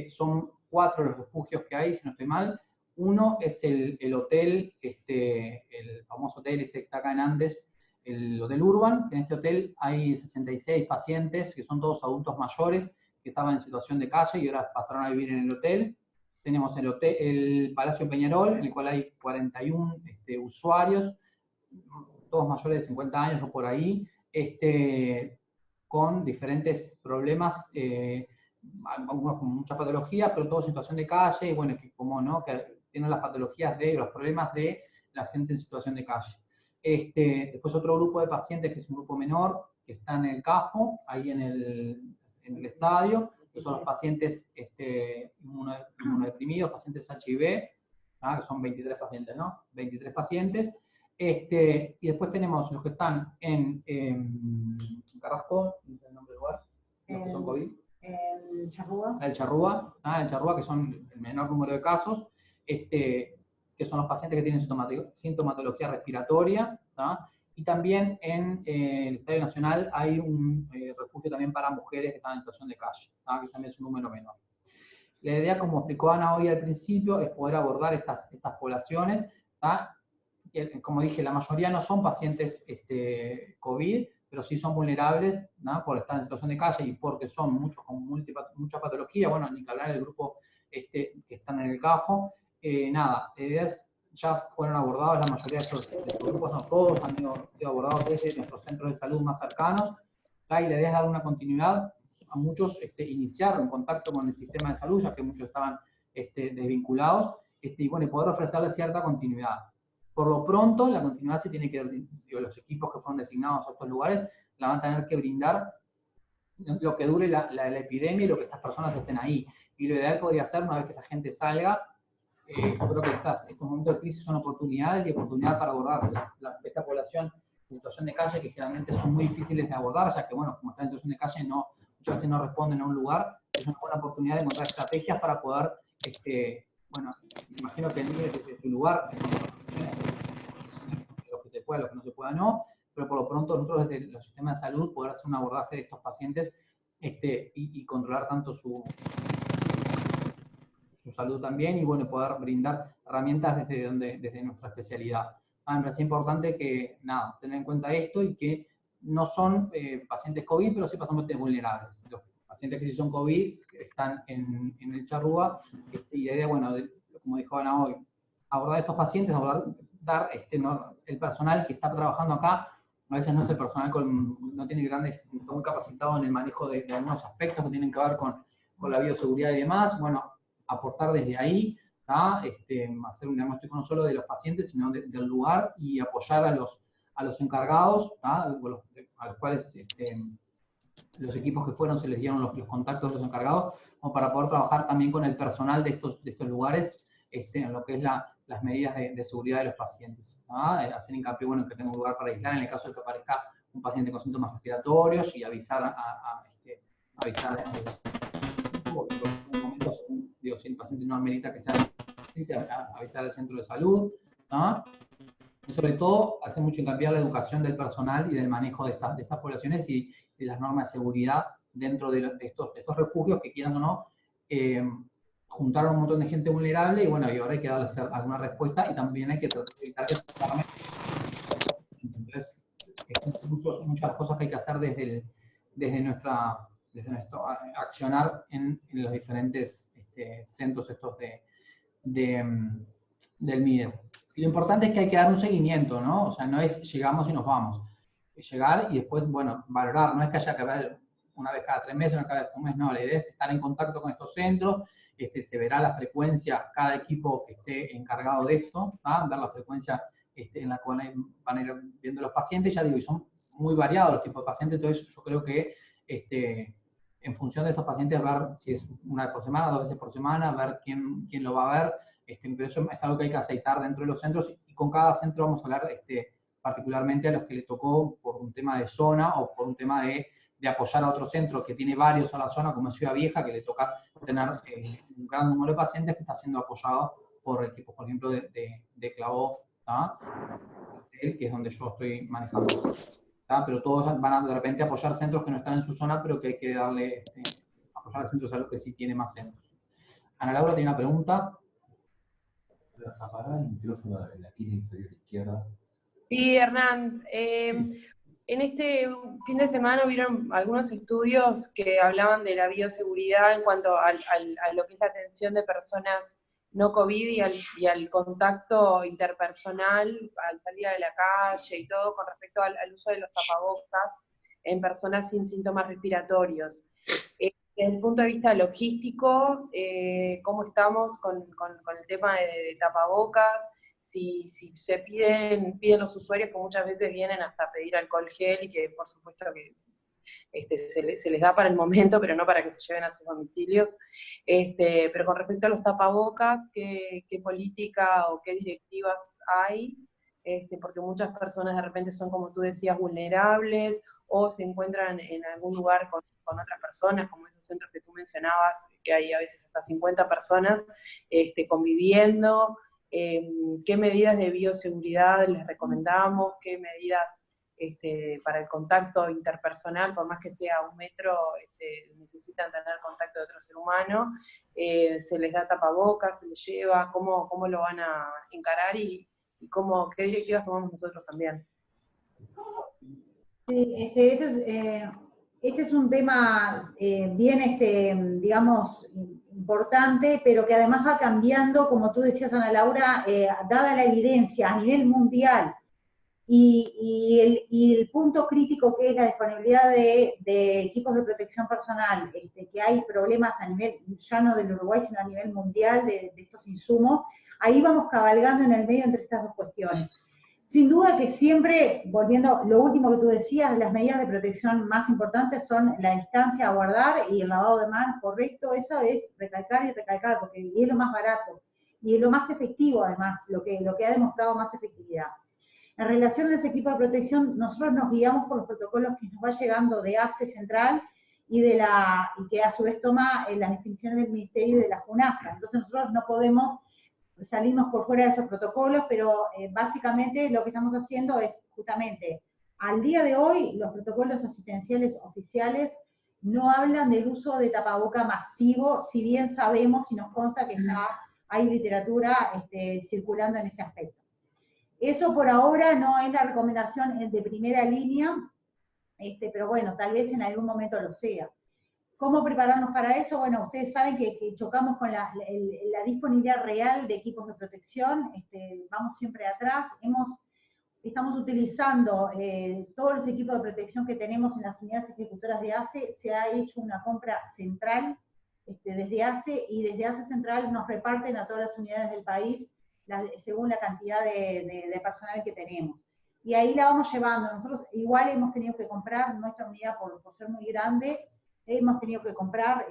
son 4 los refugios que hay, si no estoy mal. Uno es el hotel, el famoso hotel que está acá en Andes, el Hotel Urban. En este hotel hay 66 pacientes, que son todos adultos mayores, que estaban en situación de calle y ahora pasaron a vivir en el hotel. Tenemos el Palacio Peñarol, en el cual hay 41 usuarios, todos mayores de 50 años o por ahí, con diferentes problemas, algunos con mucha patología, pero todos en situación de calle, y bueno, que tienen las patologías los problemas de la gente en situación de calle. Después otro grupo de pacientes, que es un grupo menor, que está en el CAJO, ahí en el estadio, que son los pacientes inmunodeprimidos, pacientes HIV, que son 23 pacientes, ¿no? 23 pacientes. Y después tenemos los que están en Carrasco, no sé el nombre del lugar, los que son COVID. El Charrúa. El Charrúa, que son el menor número de casos, que son los pacientes que tienen sintomatología respiratoria, ¿tá? Y también en el Estadio Nacional hay un refugio también para mujeres que están en situación de calle, ¿tá? Que también es un número menor. La idea, como explicó Ana hoy al principio, es poder abordar estas poblaciones, ¿tá? Como dije, la mayoría no son pacientes COVID, pero sí son vulnerables, ¿no? Por estar en situación de calle y porque son muchos con mucha patología. Bueno, ni que hablar del grupo que están en el CAJO. La idea es, ya fueron abordados la mayoría de estos grupos, no todos han sido abordados desde nuestros centros de salud más cercanos, ¿tá? Y la idea es dar una continuidad a muchos, iniciar un contacto con el sistema de salud, ya que muchos estaban desvinculados, y bueno, y poder ofrecerles cierta continuidad. Por lo pronto, la continuidad se tiene que, los equipos que fueron designados a estos lugares la van a tener que brindar lo que dure la epidemia y lo que estas personas estén ahí. Y lo ideal podría ser, una vez que esta gente salga, yo creo que estos momentos de crisis son oportunidades y oportunidad para abordar esta población en situación de calle, que generalmente son muy difíciles de abordar, ya que, bueno, como están en situación de calle, muchas veces no responden a un lugar. Es una buena oportunidad de encontrar estrategias para poder, bueno, imagino que desde su lugar, lo que se pueda, lo que no se pueda no, pero por lo pronto nosotros desde los sistemas de salud poder hacer un abordaje de estos pacientes y controlar tanto su salud también, y bueno, poder brindar herramientas desde nuestra especialidad. Me parece importante que, tener en cuenta esto, y que no son pacientes COVID, pero sí pacientes vulnerables. Los pacientes que sí son COVID están en el Charrúa, y la idea, bueno, como dijo Ana hoy, abordar estos pacientes, dar el personal que está trabajando acá, a veces no es el personal no tiene muy capacitado en el manejo de algunos aspectos que tienen que ver con la bioseguridad y demás. Bueno, aportar desde ahí, hacer un diagnóstico no solo de los pacientes, sino del lugar, y apoyar a los encargados, a los cuales los equipos que fueron se les dieron los contactos de los encargados, como para poder trabajar también con el personal de estos lugares, en lo que es las medidas de seguridad de los pacientes. Hacer hincapié, bueno, que tenga un lugar para aislar en el caso de que aparezca un paciente con síntomas respiratorios, y avisar si el paciente no amerita que sea avisar al centro de salud, ¿no? Sobre todo, hace mucho hincapié en la educación del personal y del manejo de estas poblaciones y de las normas de seguridad dentro de estos refugios que, quieran o no, juntaron un montón de gente vulnerable y bueno, y ahora hay que darle alguna respuesta y también hay que tratar de evitar que se formen. Entonces, muchas cosas que hay que hacer desde nuestro accionar en los diferentes centros estos del MIDES. Y lo importante es que hay que dar un seguimiento, ¿no? O sea, no es llegamos y nos vamos. Es llegar y después, bueno, valorar. No es que haya que ver una vez cada 3 meses, una vez cada un mes, no. La idea es estar en contacto con estos centros, se verá la frecuencia, cada equipo que esté encargado de esto, ver la frecuencia en la cual van a ir viendo los pacientes, ya digo, y son muy variados los tipos de pacientes, entonces yo creo que en función de estos pacientes, ver si es una vez por semana, 2 veces por semana, ver quién lo va a ver, pero eso es algo que hay que aceitar dentro de los centros, y con cada centro vamos a hablar particularmente a los que le tocó por un tema de zona o por un tema de apoyar a otro centro que tiene varios a la zona, como es Ciudad Vieja, que le toca tener un gran número de pacientes que está siendo apoyado por equipos, por ejemplo, de Clavó, que es donde yo estoy manejando. Pero todos van a de repente apoyar centros que no están en su zona, pero que hay que darle, apoyar a centros a los que sí tiene más centros. Ana Laura tiene una pregunta. Apagar el micrófono en la esquina inferior izquierda. Sí, Hernán. En este fin de semana hubieron algunos estudios que hablaban de la bioseguridad en cuanto a lo que es la atención de personas no COVID y al contacto interpersonal, al salir de la calle y todo, con respecto al uso de los tapabocas en personas sin síntomas respiratorios. Desde el punto de vista logístico, ¿cómo estamos con el tema de tapabocas? Si se piden los usuarios, que muchas veces vienen hasta pedir alcohol gel y que por supuesto que se les da para el momento, pero no para que se lleven a sus domicilios. Pero con respecto a los tapabocas, ¿qué política o qué directivas hay? Porque muchas personas de repente son, como tú decías, vulnerables o se encuentran en algún lugar con otras personas, como esos centros que tú mencionabas, que hay a veces hasta 50 personas conviviendo. ¿Qué medidas de bioseguridad les recomendamos? ¿Qué medidas para el contacto interpersonal, por más que sea 1 metro, necesitan tener contacto de otro ser humano? ¿Se les da tapabocas? ¿Se les lleva? ¿Cómo lo van a encarar? ¿Y qué directivas tomamos nosotros también? Sí, este es un tema bien, digamos, importante, pero que además va cambiando, como tú decías, Ana Laura, dada la evidencia a nivel mundial y el punto crítico que es la disponibilidad de equipos de protección personal, que hay problemas a nivel, ya no del Uruguay, sino a nivel mundial de estos insumos, ahí vamos cabalgando en el medio entre estas dos cuestiones. Sin duda que siempre, volviendo, lo último que tú decías, las medidas de protección más importantes son la distancia a guardar y el lavado de manos correcto. Eso es recalcar y recalcar, porque es lo más barato y es lo más efectivo, además, lo que ha demostrado más efectividad. En relación a ese equipo de protección, nosotros nos guiamos por los protocolos que nos va llegando de ACE Central y que a su vez toma las definiciones del Ministerio y de la FUNASA. Entonces nosotros no podemos salirnos por fuera de esos protocolos, pero básicamente lo que estamos haciendo es justamente, al día de hoy, los protocolos asistenciales oficiales no hablan del uso de tapaboca masivo, si bien sabemos y nos consta que ya hay literatura circulando en ese aspecto. Eso por ahora no es la recomendación de primera línea, pero bueno, tal vez en algún momento lo sea. ¿Cómo prepararnos para eso? Bueno, ustedes saben que chocamos con la disponibilidad real de equipos de protección, vamos siempre atrás, estamos utilizando todos los equipos de protección que tenemos en las unidades ejecutoras de ACE, se ha hecho una compra central desde ACE, y desde ACE Central nos reparten a todas las unidades del país según la cantidad de personal que tenemos. Y ahí la vamos llevando. Nosotros igual hemos tenido que comprar nuestra unidad por ser muy grande. Hemos tenido que comprar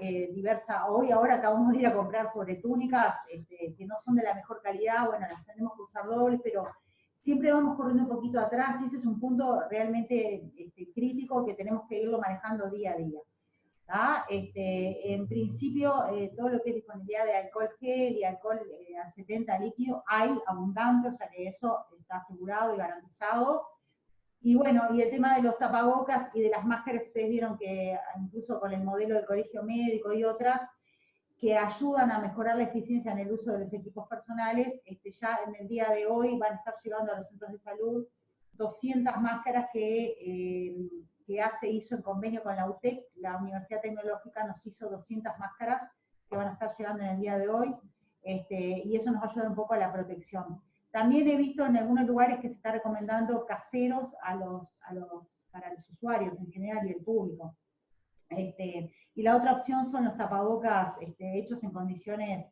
ahora acabamos de ir a comprar sobre túnicas que no son de la mejor calidad, bueno, las tenemos que usar dobles, pero siempre vamos corriendo un poquito atrás, y ese es un punto realmente crítico que tenemos que irlo manejando día a día. En principio, todo lo que es disponibilidad de alcohol gel y alcohol al 70 líquido hay abundante, o sea que eso está asegurado y garantizado. Y bueno, y el tema de los tapabocas y de las máscaras, ustedes vieron que incluso con el modelo del colegio médico y otras, que ayudan a mejorar la eficiencia en el uso de los equipos personales, ya en el día de hoy van a estar llegando a los centros de salud 200 máscaras que ACE hizo en convenio con la UTEC, la Universidad Tecnológica nos hizo 200 máscaras que van a estar llegando en el día de hoy, y eso nos va a ayudar un poco a la protección. También he visto en algunos lugares que se está recomendando caseros para los usuarios en general y el público. Y la otra opción son los tapabocas hechos en condiciones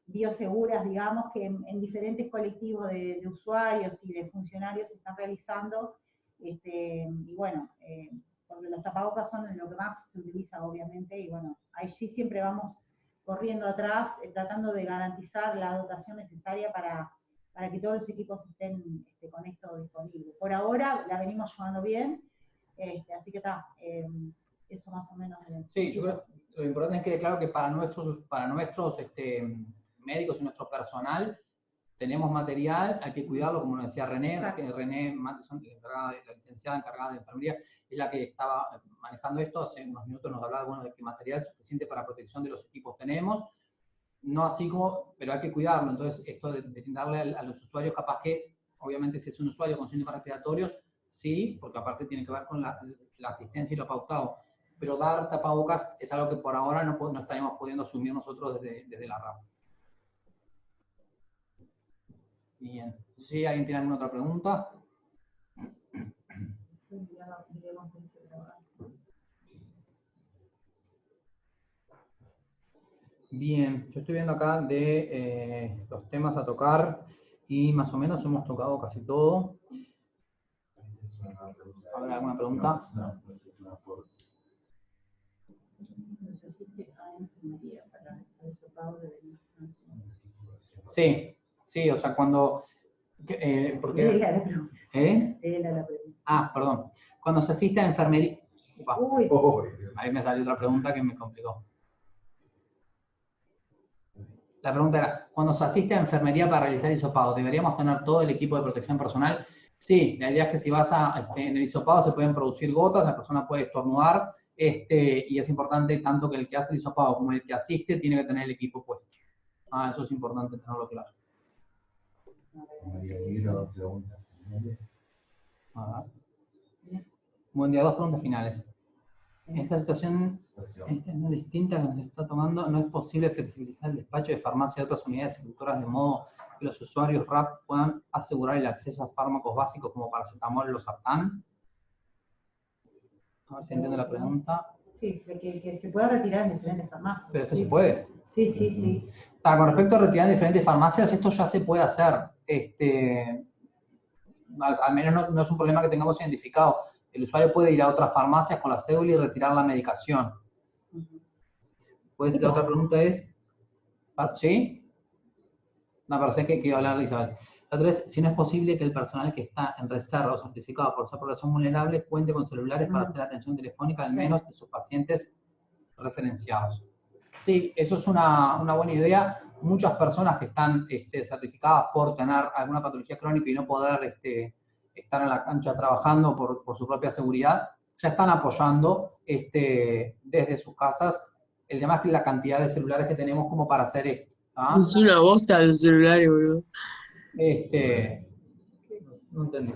bioseguras, digamos, que en diferentes colectivos de usuarios y de funcionarios se están realizando. Y bueno, porque los tapabocas son lo que más se utiliza, obviamente, y bueno, ahí sí siempre vamos corriendo atrás, tratando de garantizar la dotación necesaria para que todos los equipos estén con esto disponible. Por ahora la venimos llevando bien, así que está, eso más o menos. Sí, yo creo que lo importante es que quede claro que para nuestros médicos y nuestro personal tenemos material, hay que cuidarlo, como nos decía René. René Matheson, la licenciada encargada de enfermería, es la que estaba manejando esto. Hace unos minutos nos hablaba, bueno, de qué material suficiente para protección de los equipos tenemos. No así como, pero hay que cuidarlo. Entonces, esto de darle a los usuarios, capaz que, obviamente, si es un usuario con síntomas respiratorios, sí, porque aparte tiene que ver con la asistencia y lo pautado. Pero dar tapabocas es algo que por ahora no estaremos pudiendo asumir nosotros desde la RAP. Bien. ¿Sí? ¿Alguien tiene alguna otra pregunta? Bien, yo estoy viendo acá de los temas a tocar y más o menos hemos tocado casi todo. ¿Habrá alguna pregunta? No, no sé, es una forma. Sí, sí, o sea, cuando... porque, Ah, perdón. Cuando se asiste a enfermería... Uy. Ahí me salió otra pregunta que me complicó. La pregunta era, cuando se asiste a enfermería para realizar hisopado, ¿deberíamos tener todo el equipo de protección personal? Sí, la idea es que si vas en el hisopado se pueden producir gotas, la persona puede estornudar, y es importante tanto que el que hace el hisopado como el que asiste tiene que tener el equipo puesto. Eso es importante tenerlo claro. Buen día, 2 preguntas finales. Esta situación es distinta que nos está tomando. ¿No es posible flexibilizar el despacho de farmacia de otras unidades ejecutoras de modo que los usuarios RAP puedan asegurar el acceso a fármacos básicos como paracetamol o losartán? A ver si entiendo la pregunta. Sí, que se pueda retirar en diferentes farmacias. Pero esto se puede. Sí, sí, sí. Con respecto a retirar en diferentes farmacias, esto ya se puede hacer. Al menos no es un problema que tengamos identificado. El usuario puede ir a otras farmacias con la cédula y retirar la medicación. Pues la otra pregunta es, ¿sí? No, pero sé que iba a hablar Isabel. La otra es, si no es posible que el personal que está en reserva o certificado por ser población vulnerable cuente con celulares para hacer atención telefónica al menos de sus pacientes referenciados. Sí, eso es una buena idea. Muchas personas que están certificadas por tener alguna patología crónica y no poder estar en la cancha trabajando por su propia seguridad, ya están apoyando desde sus casas. El tema es que la cantidad de celulares que tenemos como para hacer esto. Es una bosta los celulares, boludo. No entendí.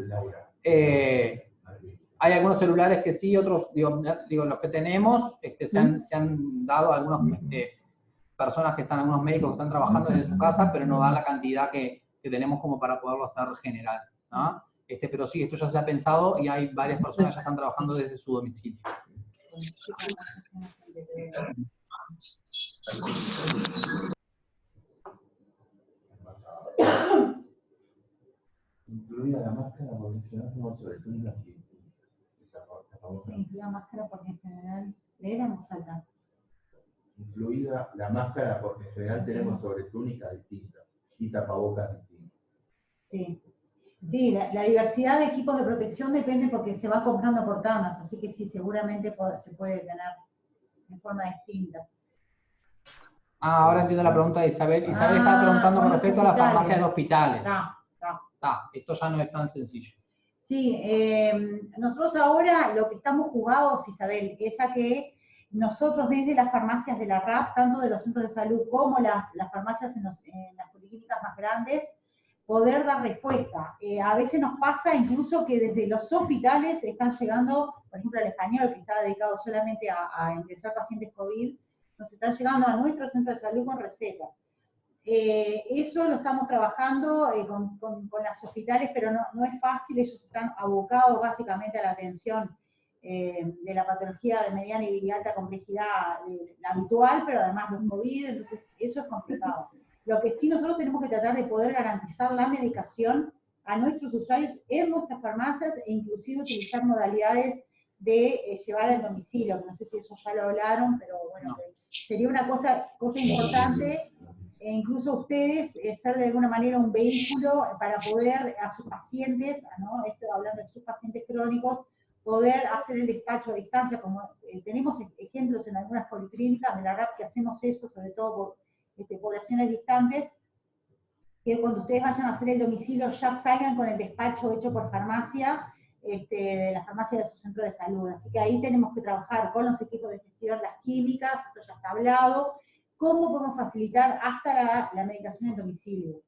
Hay algunos celulares que sí, otros, digo los que tenemos, se han dado a algunas personas que están, algunos médicos que están trabajando desde su casa, pero no dan la cantidad que tenemos como para poderlo hacer general, ¿no? Pero sí, esto ya se ha pensado y hay varias personas que ya están trabajando desde su domicilio. Incluida la máscara, porque en general tenemos sobre túnicas y tapabocas. Sí, la máscara porque en general, leer en voz alta. Incluida la máscara porque en general tenemos sobre túnicas distintas y tapabocas distintos. Sí. Sí, la diversidad de equipos de protección depende porque se va comprando por tandas, así que sí, seguramente se puede tener de forma distinta. Ahora entiendo la pregunta de Isabel. Isabel estaba preguntando con respecto a las farmacias de hospitales. Esto ya no es tan sencillo. Sí, nosotros ahora lo que estamos jugados, Isabel, es a que nosotros desde las farmacias de la RAP, tanto de los centros de salud como las farmacias en las policlínicas más grandes, poder dar respuesta. A veces nos pasa incluso que desde los hospitales están llegando, por ejemplo, al Español, que está dedicado solamente a ingresar pacientes COVID, nos están llegando a nuestro centro de salud con recetas. Eso lo estamos trabajando con las hospitales, pero no es fácil, ellos están abocados básicamente a la atención de la patología de mediana y alta complejidad la habitual, pero además los COVID, entonces eso es complicado. Lo que sí nosotros tenemos que tratar de poder garantizar la medicación a nuestros usuarios en nuestras farmacias e inclusive utilizar modalidades de llevar al domicilio, no sé si eso ya lo hablaron, pero bueno, sería una cosa importante. E incluso ustedes ser de alguna manera un vehículo para poder a sus pacientes, ¿no? Esto hablando de sus pacientes crónicos, poder hacer el despacho a distancia, como tenemos ejemplos en algunas policlínicas de la RAP que hacemos eso, sobre todo por poblaciones distantes, que cuando ustedes vayan a hacer el domicilio ya salgan con el despacho hecho por farmacia, de la farmacia de su centro de salud. Así que ahí tenemos que trabajar con los equipos de gestión, las químicas, esto ya está hablado, cómo podemos facilitar hasta la medicación en domicilio.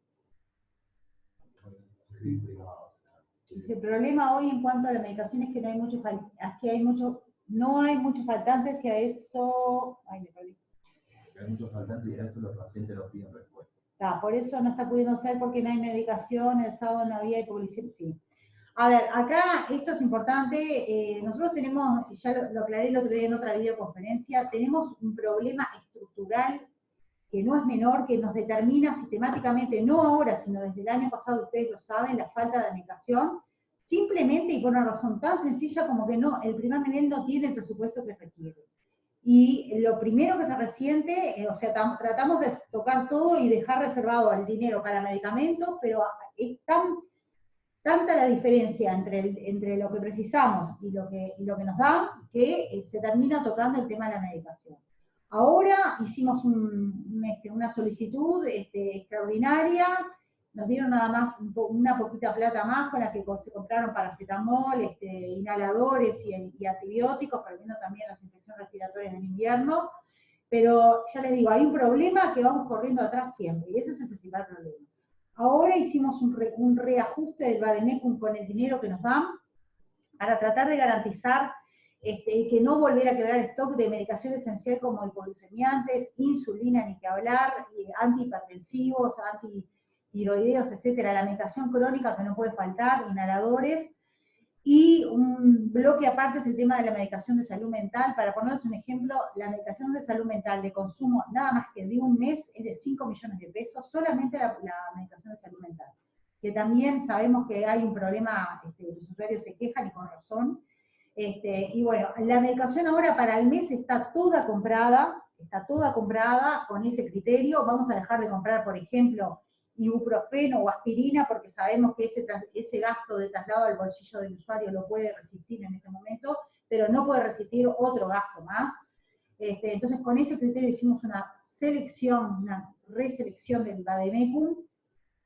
El problema hoy en cuanto a la medicación es que no hay muchos faltantes y a eso... Ay, me perdí. Hay muchos faltantes y a eso los pacientes los piden respuesta. Por eso no está pudiendo ser porque no hay medicación, el sábado no había publicidad, sí. A ver, acá esto es importante, nosotros tenemos, ya lo aclaré el otro día en otra videoconferencia, tenemos un problema estructural que no es menor, que nos determina sistemáticamente, no ahora, sino desde el año pasado, ustedes lo saben, la falta de medicación, simplemente y por una razón tan sencilla como que el primer nivel no tiene el presupuesto que requiere. Y lo primero que se resiente, o sea, tratamos de tocar todo y dejar reservado el dinero para medicamentos, pero es tanta la diferencia entre lo que precisamos y lo que nos dan, que se termina tocando el tema de la medicación. Ahora hicimos una solicitud extraordinaria, nos dieron nada más una poquita plata más con la que se compraron paracetamol, inhaladores y antibióticos, perdiendo también las infecciones respiratorias en invierno, pero ya les digo, hay un problema que vamos corriendo atrás siempre, y ese es el principal problema. Ahora hicimos un reajuste del Vademecum con el dinero que nos dan, para tratar de garantizar que no volver a quebrar stock de medicación esencial como hipoglucemiantes, insulina, ni que hablar, antihipertensivos, antitiroideos, etcétera, la medicación crónica que no puede faltar, inhaladores, y un bloque aparte es el tema de la medicación de salud mental. Para ponerles un ejemplo, la medicación de salud mental de consumo nada más que de un mes es de 5 millones de pesos, solamente la medicación de salud mental. Que también sabemos que hay un problema, los usuarios se quejan y con razón. Y bueno, la medicación ahora para el mes está toda comprada con ese criterio. Vamos a dejar de comprar, por ejemplo, ibuprofeno o aspirina, porque sabemos que ese gasto de traslado al bolsillo del usuario lo puede resistir en este momento, pero no puede resistir otro gasto más. Entonces, con ese criterio hicimos una reselección del Vademecum,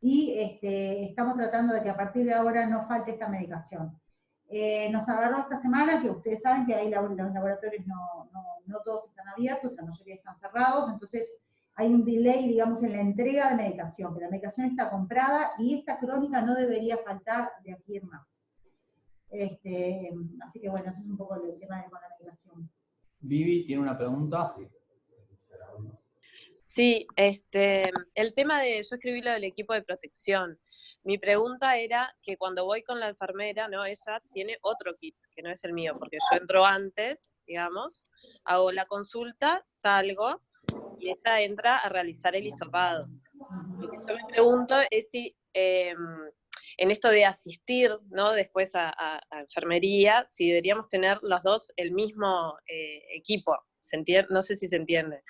y estamos tratando de que a partir de ahora no falte esta medicación. Nos agarró esta semana, que ustedes saben que ahí los laboratorios no todos están abiertos, la mayoría están cerrados, entonces hay un delay, digamos, en la entrega de medicación, pero la medicación está comprada y esta crónica no debería faltar de aquí en más. Así que bueno, ese es un poco el tema de la medicación. Vivi tiene una pregunta. Sí, el tema yo escribí lo del equipo de protección. Mi pregunta era que cuando voy con la enfermera, ¿no? Ella tiene otro kit, que no es el mío, porque yo entro antes, digamos, hago la consulta, salgo, y ella entra a realizar el hisopado. Lo que yo me pregunto es si en esto de asistir, ¿no? Después a enfermería, si deberíamos tener los dos el mismo equipo. No sé si se entiende.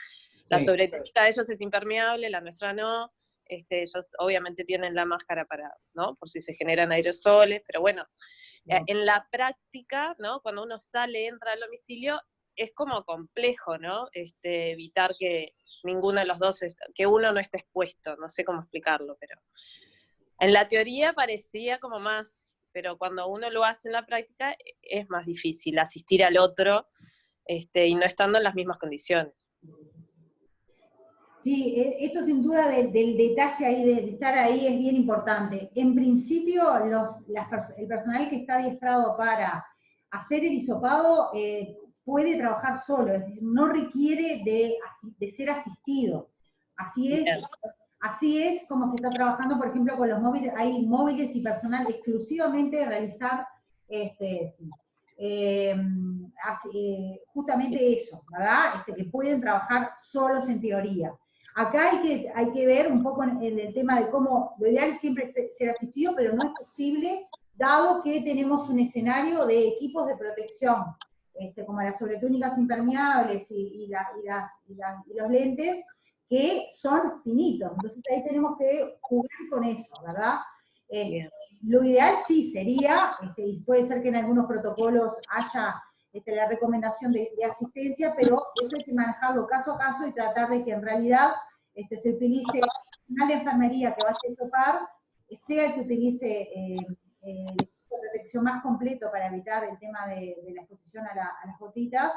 La sobretécnica de ellos es impermeable, la nuestra no. Ellos obviamente tienen la máscara ¿no? Por si se generan aerosoles, pero bueno, en la práctica, ¿no? Cuando uno sale, entra al domicilio, es como complejo, ¿no? Evitar que ninguno de los dos, que uno no esté expuesto, no sé cómo explicarlo, pero En la teoría parecía como más, pero cuando uno lo hace en la práctica es más difícil asistir al otro y no estando en las mismas condiciones. Sí, esto sin duda del detalle ahí, de estar ahí, es bien importante. En principio, el personal que está adiestrado para hacer el hisopado puede trabajar solo, es decir, no requiere de ser asistido. Así es como se está trabajando, por ejemplo, con los móviles. Hay móviles y personal exclusivamente de realizar justamente eso, ¿verdad? Que pueden trabajar solos en teoría. Acá hay que ver un poco en el tema de cómo, lo ideal siempre es ser asistido, pero no es posible, dado que tenemos un escenario de equipos de protección, como las sobretúnicas impermeables y los lentes, que son finitos. Entonces ahí tenemos que jugar con eso, ¿verdad? Lo ideal sí sería, y puede ser que en algunos protocolos haya la recomendación de asistencia, pero eso hay que manejarlo caso a caso y tratar de que en realidad se utilice una de enfermería que vaya a hisopar, sea el que utilice el equipo de protección más completo para evitar el tema de la exposición a las gotitas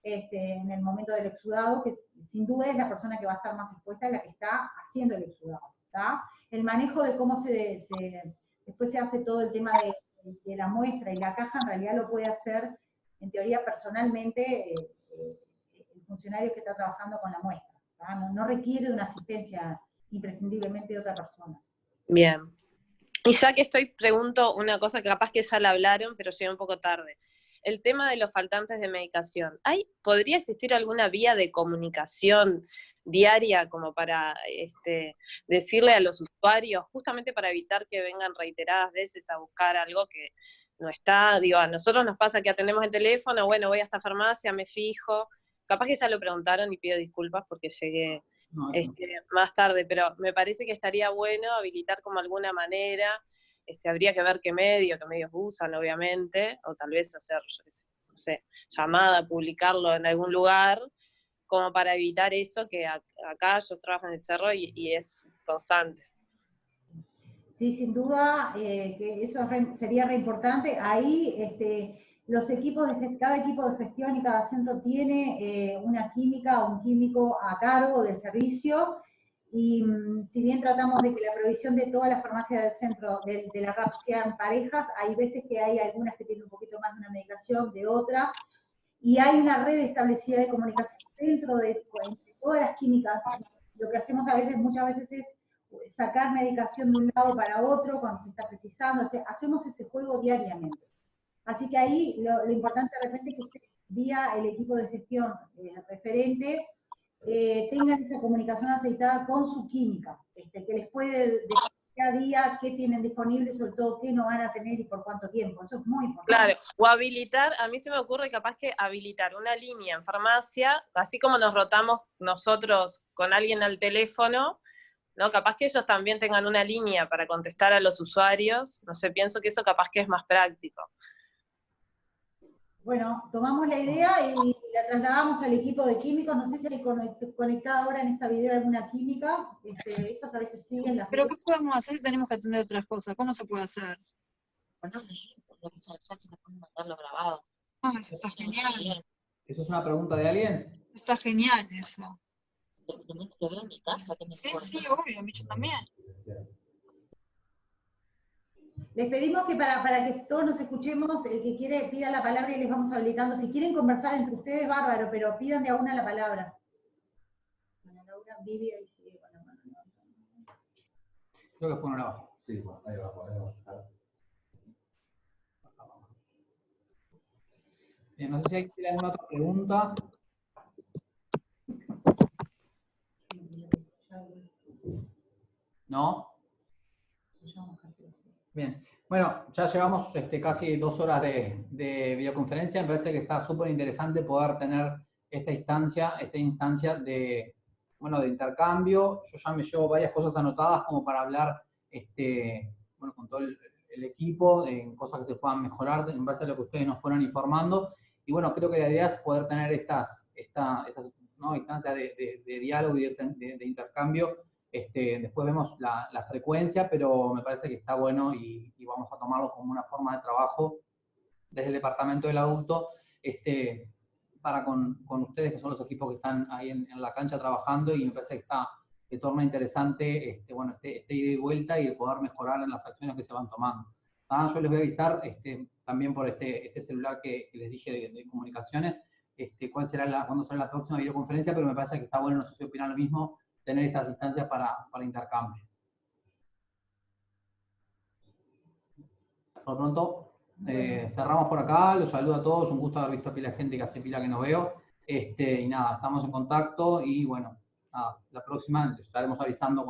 en el momento del exudado, que sin duda es la persona que va a estar más expuesta, es la que está haciendo el exudado, ¿tá? El manejo de cómo después se hace todo el tema de la muestra y la caja, en realidad lo puede hacer, en teoría, personalmente, el funcionario que está trabajando con la muestra. No requiere de una asistencia imprescindiblemente de otra persona. Bien. Y ya que pregunto una cosa que capaz que ya la hablaron, pero llega un poco tarde. El tema de los faltantes de medicación. ¿Podría existir alguna vía de comunicación diaria como para decirle a los usuarios, justamente para evitar que vengan reiteradas veces a buscar algo que no está? Digo, a nosotros nos pasa que atendemos el teléfono, bueno, voy a esta farmacia, me fijo. Capaz que ya lo preguntaron y pido disculpas porque llegué más tarde, pero me parece que estaría bueno habilitar como alguna manera. Habría que ver qué medios usan, obviamente, o tal vez hacer, yo qué sé, no sé, llamada, publicarlo en algún lugar, como para evitar eso que acá yo trabajo en el cerro y es constante. Sí, sin duda, que eso sería re importante. Ahí cada equipo de gestión y cada centro tiene una química o un químico a cargo del servicio, y si bien tratamos de que la provisión de todas las farmacias del centro, de la RAP, sean parejas, hay veces que hay algunas que tienen un poquito más de una medicación, de otra, y hay una red establecida de comunicación dentro de todas las químicas. Lo que hacemos muchas veces es sacar medicación de un lado para otro cuando se está precisando, o sea, hacemos ese juego diariamente. Así que ahí lo importante de repente es que ustedes, vía el equipo de gestión referente, tengan esa comunicación aceitada con su química, que les puede decir cada día qué tienen disponible, sobre todo qué no van a tener y por cuánto tiempo. Eso es muy importante. Claro, o habilitar, a mí se me ocurre capaz que habilitar una línea en farmacia, así como nos rotamos nosotros con alguien al teléfono, ¿no? Capaz que ellos también tengan una línea para contestar a los usuarios, no sé, pienso que eso capaz que es más práctico. Bueno, tomamos la idea y la trasladamos al equipo de químicos. No sé si hay conectada ahora en esta video alguna química. Estas a veces siguen las... ¿Pero qué podemos hacer si tenemos que atender otras cosas? ¿Cómo se puede hacer? Bueno, lo que se puede mandarlo grabado. Ah, eso está genial. ¿Eso es una pregunta de alguien? Está genial eso. Lo veo en mi casa, que me Sí, obvio, a mí yo también. Les pedimos que para que todos nos escuchemos, el que quiere pida la palabra y les vamos habilitando. Si quieren conversar entre ustedes, bárbaro, pero pidan de a una la palabra. Bueno, Laura, Vivi, ahí sigue con la mano. Creo que poner abajo. Sí, bueno, ahí va a poner abajo. Bien, no sé si hay alguna otra pregunta. ¿No? Bien, bueno, ya llevamos casi 2 horas de videoconferencia. Me parece que está súper interesante poder tener esta instancia de intercambio. Yo ya me llevo varias cosas anotadas como para hablar con todo el equipo en cosas que se puedan mejorar en base a lo que ustedes nos fueron informando. Y bueno, creo que la idea es poder tener estas instancias de diálogo y de intercambio Después vemos la frecuencia, pero me parece que está bueno y vamos a tomarlo como una forma de trabajo desde el departamento del adulto, para con ustedes, que son los equipos que están ahí en la cancha trabajando, y me parece que torna interesante bueno, este ida y vuelta y el poder mejorar en las acciones que se van tomando. Yo les voy a avisar también por este celular que les dije de comunicaciones, cuándo será la próxima videoconferencia, pero me parece que está bueno, no sé si opinan lo mismo, tener estas instancias para intercambio. Por lo pronto, cerramos por acá, los saludo a todos, un gusto haber visto aquí la gente que hace pila que no veo, y nada, estamos en contacto, y bueno, nada, la próxima les estaremos avisando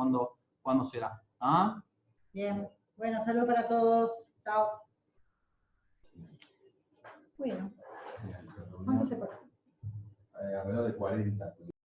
cuándo será. ¿Ah? Bien, bueno, saludos para todos, chao. Bueno, ¿cuánto se corta? Alrededor de 40.